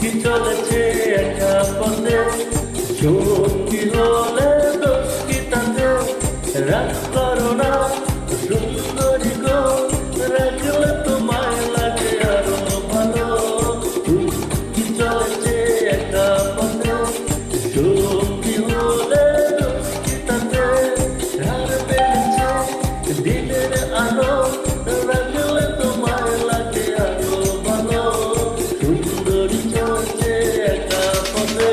কি চলেছে একা পথে, সঙ্গী হলে দোষ কি তাতে? রাগ করো না সুন্দরী গো, রাখলে তোমায় লাগে আরো ভালো। কি চলেছে একা পথে, সঙ্গী হলে দোষ কি তাতে? রাগ বেড়েছে দিনের আলো, রাখলে তোমায় লাগে আরো ভালো। সুন্দরী চলছে একা পথে।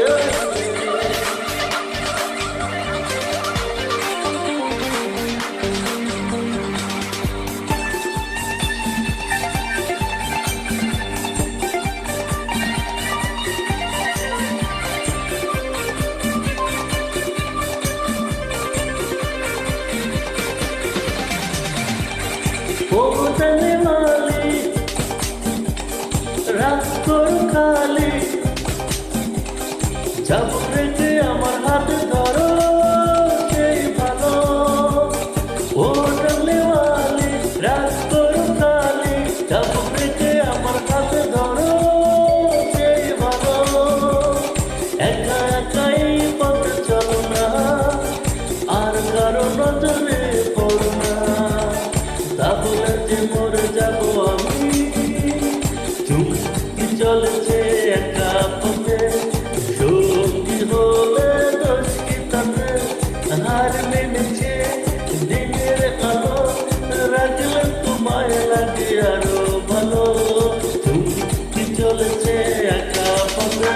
ও জানে মালি রাগ করো খালি, যাব রেখে আমার হাতে ধরো সেই ভালো। ও জানে মালি রাগ করো খালি, যাব রেখে আমার হাতে ধরো সেই ভালো। একা একাই পথে চলো না, আর কারো নজরে পড়ো না, তাহলে যে মরে যাবো আমি। কি চলেছে একা পথে, সঙ্গী হলে দোষ কি তাতে? হার মেনেছে দিনের আলো, রাখলে তোমায় লাগে আরো ভালো। কি চলেছে একা পথে।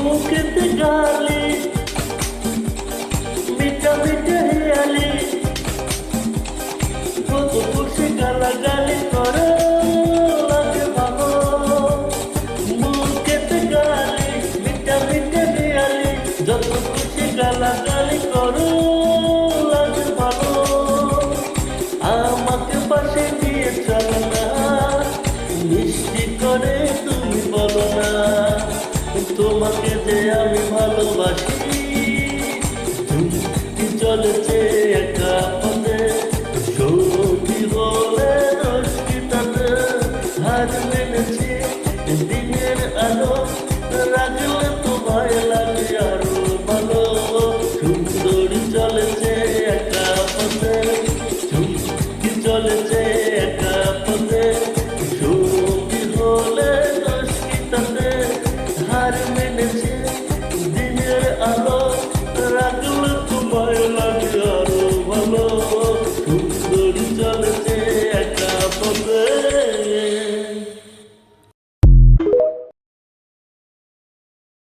মুখেতে গালি মিঠা মিঠা হেয়ালি, কত খুশি গালাগালি করে লাগে ভালো। মুখেতে গালি মিঠা মিঠা হেয়ালি, যত খুশি গালাগালি করো লাগে ভালো। আমাকে পাশে দিয়ে চলো না, মিষ্টি করে তুমি বলো না, তোমাকে যে আমি ভালোবাসি।